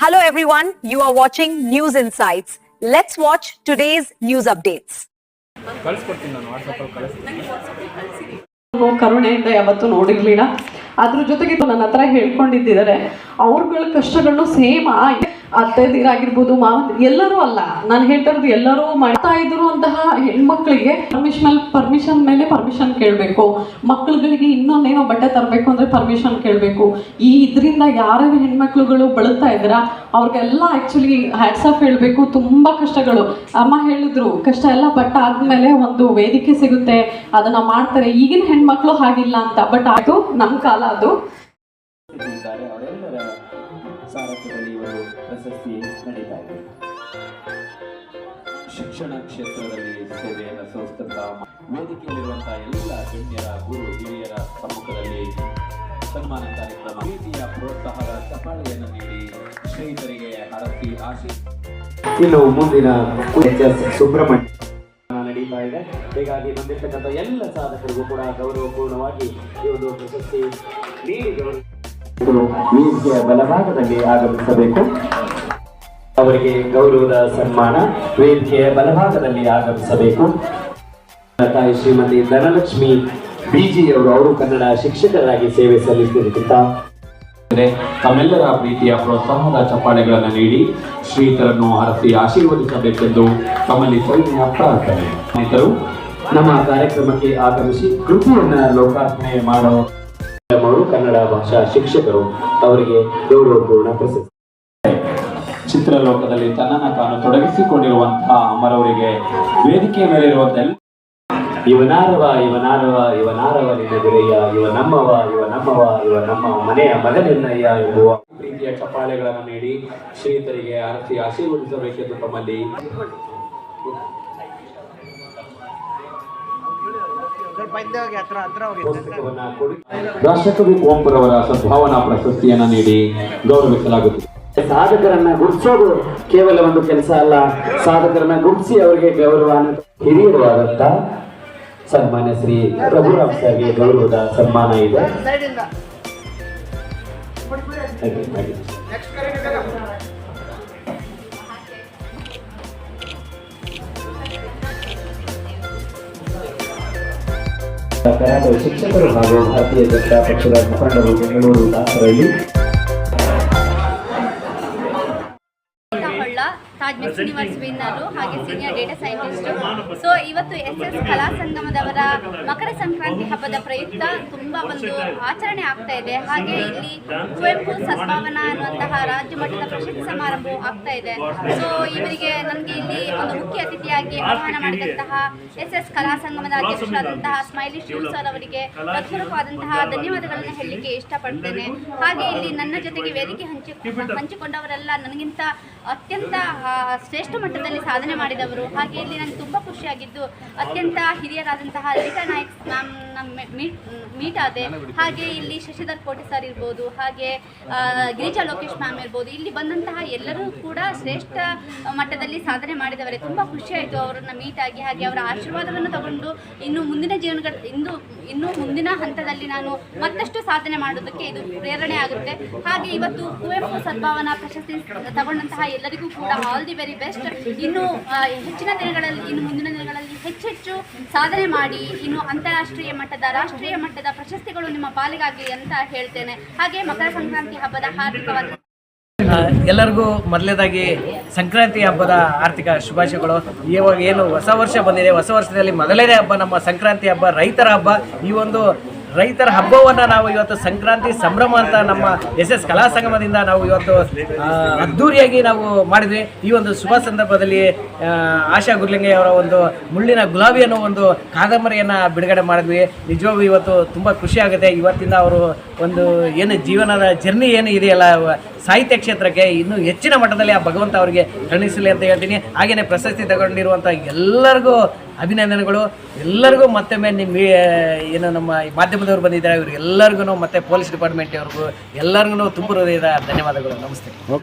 Hello everyone, you are watching News Insights. Let's watch today's news updates. ಕರುಣೆಯಿಂದ ಯಾವತ್ತೂ ನೋಡಿರಲಿಲ್ಲ. ಅದ್ರ ಜೊತೆಗೆ ನನ್ನ ಹತ್ರ ಹೇಳ್ಕೊಂಡಿದ್ದಾರೆ ಅವ್ರಗಳ ಕಷ್ಟಗಳನ್ನು ಸೇಮ್ ಅತ್ತೆದಿರಾಗಿರ್ಬೋದು ಎಲ್ಲರೂ ಅಲ್ಲ, ನಾನು ಹೇಳ್ತಾ ಇರೋದು ಎಲ್ಲರೂ ಮಾಡ್ತಾ ಇದ್ರು ಅಂತಹ ಹೆಣ್ಮಕ್ಳಿಗೆ ಪರ್ಮಿಷನ್ ಮೇಲೆ ಪರ್ಮಿಷನ್ ಕೇಳಬೇಕು. ಮಕ್ಕಳುಗಳಿಗೆ ಇನ್ನೊಂದೇನೋ ಬಟ್ಟೆ ತರಬೇಕು ಅಂದರೆ ಪರ್ಮಿಷನ್ ಕೇಳಬೇಕು. ಇದರಿಂದ ಯಾರ್ಯಾರು ಹೆಣ್ಮಕ್ಳುಗಳು ಬಳಲ್ತಾ ಇದ್ದೀರಾ ಅವ್ರಿಗೆಲ್ಲ ಆ್ಯಕ್ಚುಲಿ ಹ್ಯಾಟ್ಸ್ ಆಫ್ ಹೇಳಬೇಕು. ತುಂಬ ಕಷ್ಟಗಳು ಅಮ್ಮ ಹೇಳಿದ್ರು, ಕಷ್ಟ ಎಲ್ಲ ಬಟ್ ಆದಮೇಲೆ ಒಂದು ವೇದಿಕೆ ಸಿಗುತ್ತೆ, ಅದನ್ನು ಮಾಡ್ತಾರೆ. ಈಗಿನ ಹೆಣ್ಮಕ್ಳು ಹಾಗಿಲ್ಲ ಅಂತ, ಬಟ್ ಅದು ನಮ್ಮ ಕಾಲ ಅದು. ಅವರೆಲ್ಲರ ಸಾರಥ್ಯದಲ್ಲಿ ಇವರು ಪ್ರಶಸ್ತಿ ನಡೀತಾ ಇದೆ. ಶಿಕ್ಷಣ ಕ್ಷೇತ್ರದಲ್ಲಿ ಸೇವೆಯನ್ನು ಸಂಸ್ಕೃತ ವೇದಿಕೆಯಲ್ಲಿರುವಂತಹ ಎಲ್ಲ ಗಣ್ಯರ ಗುರು ಹಿರಿಯರ ಸಮ್ಮುಖದಲ್ಲಿ ಸನ್ಮಾನ ಕಾರ್ಯಕ್ರಮ ಪ್ರೀತಿಯ ಪ್ರೋತ್ಸಾಹದ ಚಪ್ಪಾಳೆಯನ್ನು ನೀಡಿ ಶ್ರೀಧರಿಗೆ ಹರಸಿ ಆಶೀಸ್. ಇನ್ನು ಮುಂದಿನ ಸುಬ್ರಹ್ಮಣ್ಯ ನಡೀತಾ ಇದೆ. ಹೀಗಾಗಿ ಬಂದಿರತಕ್ಕಂಥ ಎಲ್ಲ ಸಾಧಕರಿಗೂ ಕೂಡ ಗೌರವಪೂರ್ಣವಾಗಿ ಈ ಒಂದು ಪ್ರಶಸ್ತಿ ನೀಡಿ ವೇದಿಕೆಯ ಬಲಭಾಗದಲ್ಲಿ ಆಗಮಿಸಬೇಕು. ಅವರಿಗೆ ಗೌರವದ ಸನ್ಮಾನ ವೇದಿಕೆಯ ಬಲಭಾಗದಲ್ಲಿ ಆಗಮಿಸಬೇಕು. ತಾಯಿ ಶ್ರೀಮತಿ ಧನಲಕ್ಷ್ಮಿ ಬಿಜಿಯವರು ಕನ್ನಡ ಶಿಕ್ಷಕರಾಗಿ ಸೇವೆ ಸಲ್ಲಿಸುತ್ತಿದ್ದಾರೆ. ತಮ್ಮೆಲ್ಲರ ಪ್ರೀತಿಯ ಪ್ರೋತ್ಸಾಹದ ಚಪ್ಪಾಳೆಗಳನ್ನು ನೀಡಿ ಶ್ರೀತರನ್ನು ಹರಸಿ ಆಶೀರ್ವದಿಸಬೇಕೆಂದು ತಮ್ಮಲ್ಲಿ ಸವಿನಯ ಪ್ರಾರ್ಥನೆ. ಸ್ನೇಹಿತರು, ನಮ್ಮ ಕಾರ್ಯಕ್ರಮಕ್ಕೆ ಆಗಮಿಸಿ ಕೃತಿಯನ್ನ ಲೋಕಾರ್ಪಣೆ ಮಾಡುವ ಕನ್ನಡ ಭಾಷಾ ಶಿಕ್ಷಕರು, ಅವರಿಗೆ ಗೌರವಪೂರ್ಣ ಪ್ರಶಸ್ತಿ. ಚಿತ್ರಲೋಕದಲ್ಲಿ ತನ್ನನ್ನು ತಾನು ತೊಡಗಿಸಿಕೊಂಡಿರುವಂತಹ ಅಮರವರಿಗೆ ವೇದಿಕೆಯ ಮೇಲೆ ಇರುವಂತಹ ಇವನಾರವ ಇವನಾರವ ಇವನಾರವ ನಿನ್ನ ಗುರೆಯ ಇವ ನಮ್ಮವ ಇವ ನಮ್ಮವ ಇವ ನಮ್ಮ ಮನೆಯ ಮಗನೆನ್ನಯ್ಯ ಎಂಬುವ ಪ್ರೀತಿಯ ಚಪ್ಪಾಳೆಗಳನ್ನು ನೀಡಿ ಶ್ರೀತರಿಗೆ ಅರಸಿ ಆಶೀರ್ವದಿಸಬೇಕೆಂದು ತಮ್ಮಲ್ಲಿ ರಾಷ್ಟ್ರಕವಿ ಕುವೆಂಪುರವರ ಸದ್ಭಾವನಾ ಪ್ರಶಸ್ತಿಯನ್ನು ನೀಡಿ ಗೌರವಿಸಲಾಗುತ್ತದೆ. ಸಾಧಕರನ್ನ ಗುರುತಿಸೋದು ಕೇವಲ ಒಂದು ಕೆಲಸ ಅಲ್ಲ, ಸಾಧಕರನ್ನ ಗುರುತಿಸಿ ಅವರಿಗೆ ಗೌರವ. ಹಿರಿಯರು ಆದಂತ ಸನ್ಮಾನ್ಯ ಶ್ರೀ ರಘುರಾಮ್ ಸರ್ಗೆ ಗೌರವದ ಸನ್ಮಾನ ಇದೆ. ಕರ್ನಾಟಕ ಶಿಕ್ಷಕರು ಹಾಗೂ ಭಾರತೀಯ ಜನತಾ ಪಕ್ಷದ ಮುಖಂಡರು ಬೆಂಗಳೂರು ದಾಸರಲ್ಲಿ ತಾಜ್ ಮಿಸ್ ಯೂನಿವರ್ಸ್ ವಿನ್ನರು ಹಾಗೆ ಸೀನಿಯರ್ ಡೇಟಾ ಸೈಂಟಿಸ್ಟ್. ಸೊ ಇವತ್ತು SS ಕಲಾ ಸಂಗಮದವರ ಮಕರ ಸಂಕ್ರಾಂತಿ ಹಬ್ಬದ ಪ್ರಯುಕ್ತ ತುಂಬಾ ಒಂದು ಆಚರಣೆ ಆಗ್ತಾ ಇದೆ. ಹಾಗೆ ಇಲ್ಲಿ ಕುವೆಂಪು ಸದ್ಭಾವನಾ ಅನ್ನುವಂತಹ ರಾಜ್ಯ ಮಟ್ಟದ ಪ್ರಶಸ್ತಿ ಸಮಾರಂಭ ಆಗ್ತಾ ಇದೆ. ಸೊ ಇವರಿಗೆ ನನಗೆ ಇಲ್ಲಿ ಒಂದು ಮುಖ್ಯ ಅತಿಥಿಯಾಗಿ ಆಹ್ವಾನ ಮಾಡಿದಂತಹ SS ಕಲಾ ಸಂಗಮದ ಅಧ್ಯಕ್ಷರಾದಂತಹ ಸ್ಮೈಲಿ ಶಿವ್ ಸರ್ ಅವರಿಗೆ ಹೃತ್ಪೂರ್ವಕವಾದಂತಹ ಧನ್ಯವಾದಗಳನ್ನು ಹೇಳಲಿಕ್ಕೆ ಇಷ್ಟಪಡ್ತೇನೆ. ಹಾಗೆ ಇಲ್ಲಿ ನನ್ನ ಜೊತೆಗೆ ವೇದಿಕೆ ಹಂಚಿಕೊಂಡವರೆಲ್ಲ ನನಗಿಂತ ಅತ್ಯಂತ ಶ್ರೇಷ್ಠ ಮಟ್ಟದಲ್ಲಿ ಸಾಧನೆ ಮಾಡಿದವರು. ಹಾಗೆ ಇಲ್ಲಿ ನನಗೆ ತುಂಬ ಖುಷಿಯಾಗಿದ್ದು ಅತ್ಯಂತ ಹಿರಿಯರಾದಂತಹ ಲಲಿತಾ ನಾಯಕ್ ಮ್ಯಾಮ್ ಮೀಟ್ ಆದೆ. ಹಾಗೆ ಇಲ್ಲಿ ಶಶಿಧರ್ ಕೋಟೆ ಸರ್ ಇರ್ಬೋದು, ಹಾಗೆ ಗಿರಿಜಾ ಲೋಕೇಶ್ ಮ್ಯಾಮ್ ಇರ್ಬೋದು. ಇಲ್ಲಿ ಬಂದಂತಹ ಎಲ್ಲರೂ ಕೂಡ ಶ್ರೇಷ್ಠ ಮಟ್ಟದಲ್ಲಿ ಸಾಧನೆ ಮಾಡಿದವರೇ. ತುಂಬ ಖುಷಿಯಾಯಿತು ಅವರನ್ನು ಮೀಟ್ ಆಗಿ. ಹಾಗೆ ಅವರ ಆಶೀರ್ವಾದವನ್ನು ತಗೊಂಡು ಇನ್ನು ಮುಂದಿನ ಇನ್ನು ಮುಂದಿನ ಹಂತದಲ್ಲಿ ನಾನು ಮತ್ತಷ್ಟು ಸಾಧನೆ ಮಾಡೋದಕ್ಕೆ ಇದು ಪ್ರೇರಣೆ ಆಗುತ್ತೆ. ಹಾಗೆ ಇವತ್ತು ಕುವೆಂಪು ಸದ್ಭಾವನಾ ಪ್ರಶಸ್ತಿ ತಗೊಂಡಂತಹ ಎಲ್ಲರಿಗೂ ಕೂಡ ಆಲ್ ದಿ ವೆರಿ ಬೆಸ್ಟ್. ಇನ್ನು ಮುಂದಿನ ದಿನಗಳಲ್ಲಿ ಹೆಚ್ಚೆಚ್ಚು ಸಾಧನೆ ಮಾಡಿ ಇನ್ನು ಅಂತಾರಾಷ್ಟ್ರೀಯ ಮಟ್ಟದ ರಾಷ್ಟ್ರೀಯ ಮಟ್ಟದ ಪ್ರಶಸ್ತಿಗಳು ನಿಮ್ಮ ಪಾಲಿಗಾಗಲಿ ಅಂತ ಹೇಳ್ತೇನೆ. ಹಾಗೆ ಮಕರ ಸಂಕ್ರಾಂತಿ ಹಬ್ಬದ ಹಾರ್ದಿಕವಾದ ಎಲ್ಲರಿಗೂ ಮೊದಲನೇದಾಗಿ ಸಂಕ್ರಾಂತಿ ಹಬ್ಬದ ಆರ್ಥಿಕ ಶುಭಾಶಯಗಳು. ಇವಾಗ ಏನು ಹೊಸ ವರ್ಷ ಬಂದಿದೆ, ಹೊಸ ವರ್ಷದಲ್ಲಿ ಮೊದಲನೇ ಹಬ್ಬ ನಮ್ಮ ಸಂಕ್ರಾಂತಿ ಹಬ್ಬ, ರೈತರ ಹಬ್ಬ. ಈ ಒಂದು ರೈತರ ಹಬ್ಬವನ್ನು ನಾವು ಇವತ್ತು ಸಂಕ್ರಾಂತಿ ಸಂಭ್ರಮ ಅಂತ ನಮ್ಮ SS ಕಲಾ ಸಂಗಮದಿಂದ ನಾವು ಇವತ್ತು ಅದ್ಧೂರಿಯಾಗಿ ನಾವು ಮಾಡಿದ್ವಿ. ಈ ಒಂದು ಶುಭ ಸಂದರ್ಭದಲ್ಲಿ ಆಶಾ ಗುರ್ಲಿಂಗಯ್ಯ ಅವರ ಒಂದು ಮುಳ್ಳಿನ ಗುಲಾಬಿ ಅನ್ನೋ ಒಂದು ಕಾದಂಬರಿಯನ್ನು ಬಿಡುಗಡೆ ಮಾಡಿದ್ವಿ. ನಿಜವಾಗೂ ಇವತ್ತು ತುಂಬ ಖುಷಿ ಆಗುತ್ತೆ. ಇವತ್ತಿಂದ ಅವರು ಒಂದು ಏನು ಜೀವನದ ಜರ್ನಿ ಏನು ಇದೆಯಲ್ಲ ಸಾಹಿತ್ಯ ಕ್ಷೇತ್ರಕ್ಕೆ ಇನ್ನೂ ಹೆಚ್ಚಿನ ಮಟ್ಟದಲ್ಲಿ ಆ ಭಗವಂತ ಅವರಿಗೆ ಕರುಣಿಸಲಿ ಅಂತ ಹೇಳ್ತೀನಿ. ಹಾಗೆಯೇ ಪ್ರಶಸ್ತಿ ತಗೊಂಡಿರುವಂಥ ಎಲ್ಲರಿಗೂ ಅಭಿನಂದನೆಗಳು. ಎಲ್ಲರಿಗೂ ಮತ್ತೊಮ್ಮೆ ನಿಮ್ಮ ಏನು ನಮ್ಮ ಮಾಧ್ಯಮದವರು ಬಂದಿದ್ದಾರೆ, ಇವ್ರಿಗೆಲ್ಲರಿಗೂ ಮತ್ತು ಪೊಲೀಸ್ ಡಿಪಾರ್ಟ್ಮೆಂಟ್ ಅವ್ರಿಗೂ ಎಲ್ಲರಿಗೂ ತುಂಬ ಹೃದಯದ ಧನ್ಯವಾದಗಳು. ನಮಸ್ತೆ.